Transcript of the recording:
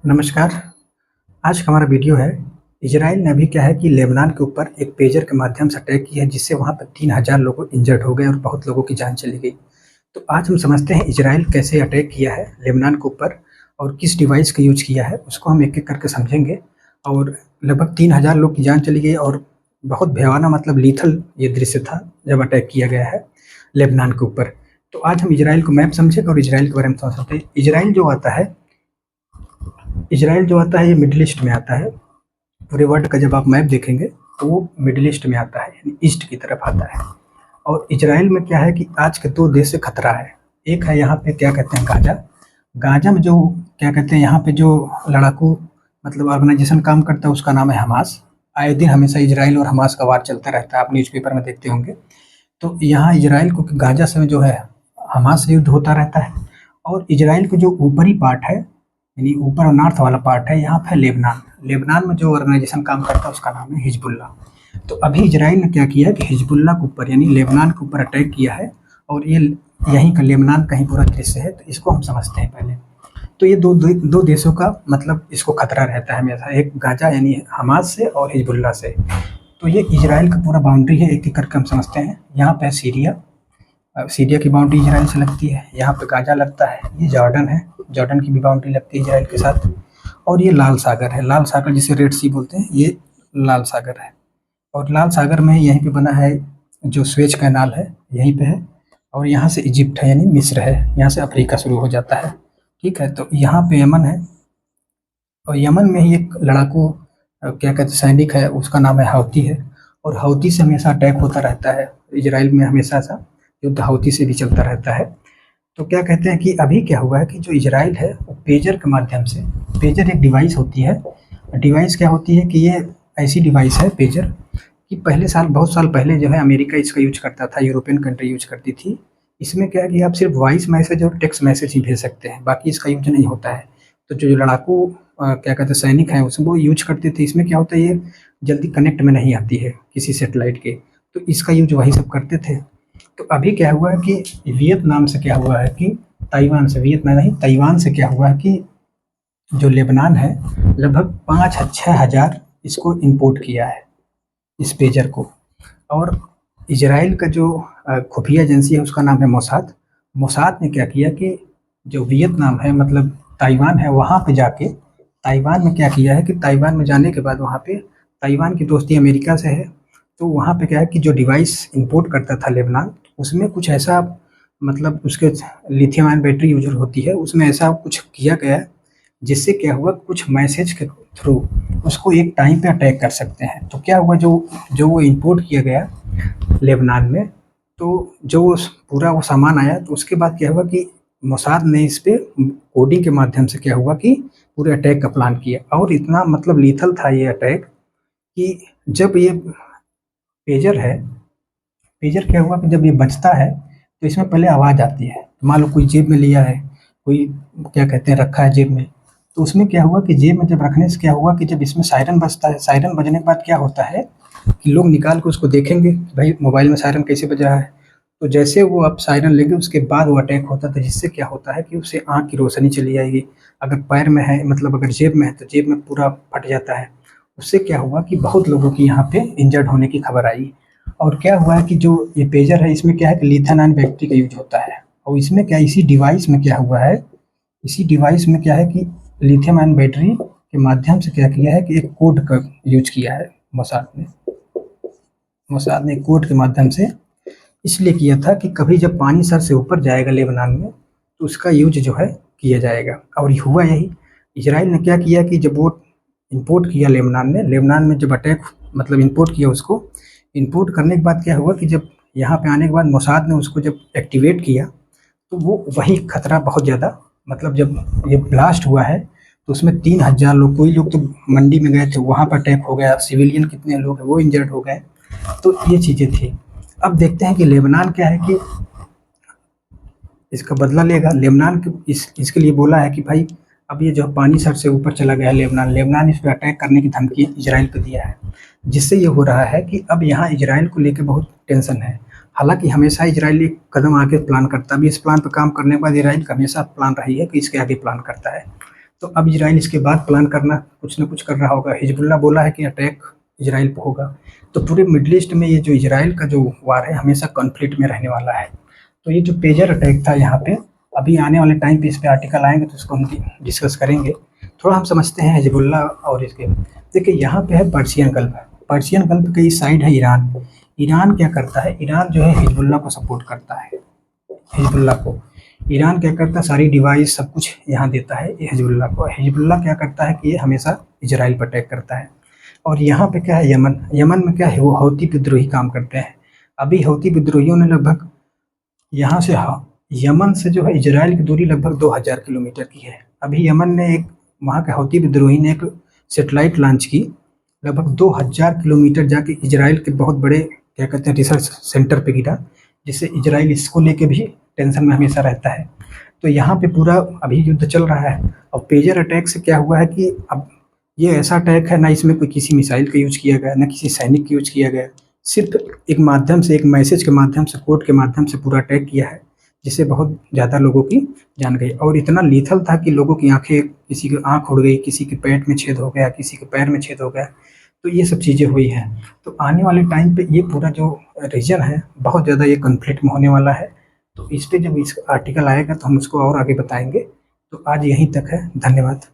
नमस्कार। आज का हमारा वीडियो है, इजराइल ने अभी क्या है कि लेबनान के ऊपर एक पेजर के माध्यम से अटैक किया है, जिससे वहाँ पर 3000 लोग इंजर्ड हो गए और बहुत लोगों की जान चली गई। तो आज हम समझते हैं इजराइल कैसे अटैक किया है लेबनान के ऊपर और किस डिवाइस का यूज़ किया है, उसको हम एक-एक करके समझेंगे। और लगभग 3000 लोग की जान चली गई और बहुत भयावना मतलब लीथल ये दृश्य था जब अटैक किया गया है लेबनान के ऊपर। तो आज हम इजराइल को मैप समझेंगे और इजराइल के बारे में समझते हैं। इजराइल जो आता है ये मिडल ईस्ट में आता है। पूरे वर्ल्ड का जब आप मैप देखेंगे तो वो मिडल ईस्ट में आता है, यानी ईस्ट की तरफ आता है। और इजराइल में क्या है कि आज के 2 देश से खतरा है। एक है यहाँ पे क्या कहते हैं गाज़ा। गाज़ा में जो क्या कहते हैं यहाँ पे जो लड़ाकू मतलब ऑर्गेनाइजेशन काम करता है उसका नाम है हमास। आए दिन हमेशा इजराइल और हमास का वार चलता रहता है, आप न्यूज़पेपर में देखते होंगे। तो यहाँ इजराइल को गाज़ा से जो है हमास से युद्ध होता रहता है। और इजराइल का जो ऊपरी पार्ट है, यानी ऊपर नॉर्थ वाला पार्ट है, यहाँ पे है लेबनान। लेबनान में जो ऑर्गेनाइजेशन काम करता है उसका नाम है हिजबुल्ला। तो अभी इजराइल ने क्या किया कि हिजबुल्ला के ऊपर यानी लेबनान के ऊपर अटैक किया है और ये यहीं का लेबनान का ही पूरा दृश्य है। तो इसको हम समझते हैं पहले। तो ये दो देशों का मतलब इसको खतरा रहता है हमेशा, एक गाज़ा यानी हमास से और हिजबुल्ला से। तो ये इजराइल का पूरा बाउंड्री है, एक-एक करके हम समझते हैं। यहाँ पे सीरिया, सीरिया की बाउंड्री इजराइल से लगती है। यहाँ पे गाज़ा लगता है, ये जॉर्डन है, जॉर्डन की भी बाउंड्री लगती है इजराइल के साथ। और ये लाल सागर है, लाल सागर जिसे रेड सी बोलते हैं, ये लाल सागर है। और लाल सागर में यहीं पे बना है जो स्वेज कैनाल है, यहीं पे है। और यहाँ से इजिप्ट है यानी मिस्र है, यहाँ से अफ्रीका शुरू हो जाता है। ठीक है, तो यहाँ पे यमन है और यमन में ही एक लड़ाकू क्या कहते हैं सैनिक है, उसका नाम है हौती है। और हौती से हमेशा अटैक होता रहता है इजराइल में, हमेशा सा युद्ध हौती से भी चलता रहता है। तो क्या कहते हैं कि अभी क्या हुआ है कि जो इजराइल है वो पेजर के माध्यम से, पेजर एक डिवाइस होती है। डिवाइस क्या होती है कि ये ऐसी डिवाइस है पेजर कि बहुत साल पहले जो है अमेरिका इसका यूज करता था, यूरोपियन कंट्री यूज करती थी। इसमें क्या है कि आप सिर्फ वॉइस मैसेज और टेक्स्ट मैसेज ही भेज सकते हैं, बाकी इसका यूज नहीं होता है। तो जो लड़ाकू क्या कहते हैं सैनिक हैं उसमें वो यूज करते थे। इसमें क्या होता है ये जल्दी कनेक्ट में नहीं आती है किसी सेटेलाइट के, तो इसका यूज वही सब करते थे। तो अभी क्या हुआ है कि वियतनाम से क्या हुआ है कि ताइवान से क्या हुआ है कि जो लेबनान है लगभग 5-6 हज़ार इसको इंपोर्ट किया है, इस पेजर को। और इजराइल का जो खुफिया एजेंसी है उसका नाम है मोसाद। मोसाद ने क्या किया कि जो वियतनाम है मतलब ताइवान है, वहाँ पे जाके ताइवान में क्या किया है कि ताइवान में जाने के बाद वहाँ पे ताइवान की दोस्ती अमेरिका से है। तो वहाँ पे क्या है कि जो डिवाइस इंपोर्ट करता था लेबनान, उसमें कुछ ऐसा मतलब उसके लिथियम आयन बैटरी यूज़र होती है, उसमें ऐसा कुछ किया गया है जिससे क्या हुआ कुछ मैसेज के थ्रू उसको एक टाइम पे अटैक कर सकते हैं। तो क्या हुआ जो जो वो इंपोर्ट किया गया लेबनान में, तो जो पूरा वो सामान आया तो उसके बाद क्या हुआ कि मोसाद ने इस पे कोडिंग के माध्यम से क्या हुआ कि पूरे अटैक का प्लान किया। और इतना मतलब लीथल था ये अटैक कि जब ये पेजर है, पेजर क्या हुआ कि जब ये बजता है तो इसमें पहले आवाज़ आती है। मान लो कोई जेब में लिया है, कोई क्या कहते हैं रखा है जेब में, तो उसमें क्या हुआ कि जेब में जब रखने से क्या हुआ कि जब इसमें सायरन बजता है, सायरन बजने के बाद क्या होता है कि लोग निकाल के उसको देखेंगे भाई मोबाइल में सायरन कैसे बजा है। तो जैसे वो आप सायरन लेंगे उसके बाद वो अटैक होता था, जिससे क्या होता है कि उससे आँख की रोशनी चली जाएगी। अगर पैर में है मतलब अगर जेब में है तो जेब में पूरा फट जाता है। उससे क्या हुआ कि बहुत लोगों की यहाँ पे इंजर्ड होने की खबर आई। और क्या हुआ है कि जो ये पेजर है इसमें क्या है कि लिथियम आयन बैटरी का यूज होता है। और इसमें क्या इसी डिवाइस में क्या हुआ है, इसी डिवाइस में क्या है कि लिथियम आयन बैटरी के माध्यम से क्या किया है कि एक कोड का यूज किया है मोसाद ने कोड के माध्यम से इसलिए किया था कि कभी जब पानी सर से ऊपर जाएगा लेबनान में तो उसका यूज जो है किया जाएगा। और ये हुआ यही। इजराइल ने क्या किया कि जब वो इंपोर्ट किया लेबनान में जब अटैक मतलब इंपोर्ट किया, उसको इंपोर्ट करने के बाद क्या हुआ कि जब यहाँ पे आने के बाद मोसाद ने उसको जब एक्टिवेट किया तो वो वही खतरा बहुत ज़्यादा मतलब जब ये ब्लास्ट हुआ है तो उसमें 3000 लोग, कोई लोग तो मंडी में गए थे वहाँ पर अटैक हो गया, सिविलियन कितने लोग हैं वो इंजर्ड हो गए। तो ये चीज़ें थी। अब देखते हैं कि लेबनान क्या है कि इसका बदला लेगा। लेबनान के इसके लिए बोला है कि भाई अब ये जो पानी सर से ऊपर चला गया है लेबनान इस पे अटैक करने की धमकी इजराइल को दिया है, जिससे ये हो रहा है कि अब यहाँ इजराइल को लेकर बहुत टेंशन है। हालांकि हमेशा इजराइल एक कदम आगे प्लान करता है। अभी इस प्लान पर काम करने के बाद इजराइल का हमेशा प्लान रही है कि इसके आगे प्लान करता है। तो अब इजराइल इसके बाद प्लान करना कुछ ना कुछ कर रहा होगा। हिजबुल्लाह बोला है कि अटैक इजराइल पर होगा। तो पूरे मिडल ईस्ट में ये जो इजराइल का जो वार है हमेशा कॉन्फ्लिक्ट में रहने वाला है। तो ये जो पेजर अटैक था यहाँ पे, अभी आने वाले टाइम पे इस पे आर्टिकल आएंगे तो इसको हम डिस्कस करेंगे। थोड़ा हम समझते हैं हिजबुल्लाह और इसके। देखिए यहाँ पे है पर्शियन गल्फ। पर्शियन गल्फ के इस साइड है ईरान। ईरान क्या करता है, ईरान जो है हिजबुल्लाह को सपोर्ट करता है। हिजबुल्लाह को ईरान क्या करता है, सारी डिवाइस सब कुछ यहाँ देता है ये हिजबुल्लाह को। हिजबुल्लाह क्या करता है कि ये हमेशा इजराइल पर अटैक करता है। और यहाँ पे क्या है, यमन। यमन में क्या है, वो हौती विद्रोही काम करते हैं। अभी हौती विद्रोहियों ने लगभग यहाँ से, हाँ, यमन से जो है इजराइल की दूरी लगभग 2000 किलोमीटर की है। अभी यमन ने एक, वहाँ के हौती विद्रोही ने एक सैटेलाइट लॉन्च की, लगभग 2000 किलोमीटर जाके इजराइल के बहुत बड़े क्या कहते हैं रिसर्च सेंटर पे गिरा, जिससे इजराइल इसको लेके भी टेंशन में हमेशा रहता है। तो यहाँ पे पूरा अभी युद्ध चल रहा है। और पेजर अटैक से क्या हुआ है कि अब ये ऐसा अटैक है ना, इसमें कोई किसी मिसाइल का यूज किया गया, ना किसी सैनिक का यूज किया गया, सिर्फ एक माध्यम से, एक मैसेज के माध्यम से, कोड के माध्यम से पूरा अटैक किया है, जिससे बहुत ज़्यादा लोगों की जान गई। और इतना लीथल था कि लोगों की आंखें, किसी की आंख उड़ गई, किसी के पेट में छेद हो गया, किसी के पैर में छेद हो गया। तो ये सब चीज़ें हुई हैं। तो आने वाले टाइम पे ये पूरा जो रीजन है बहुत ज़्यादा ये कन्फ्लिक्ट में होने वाला है। तो इस पे जब इस आर्टिकल आएगा तो हम उसको और आगे बताएंगे। तो आज यहीं तक है। धन्यवाद।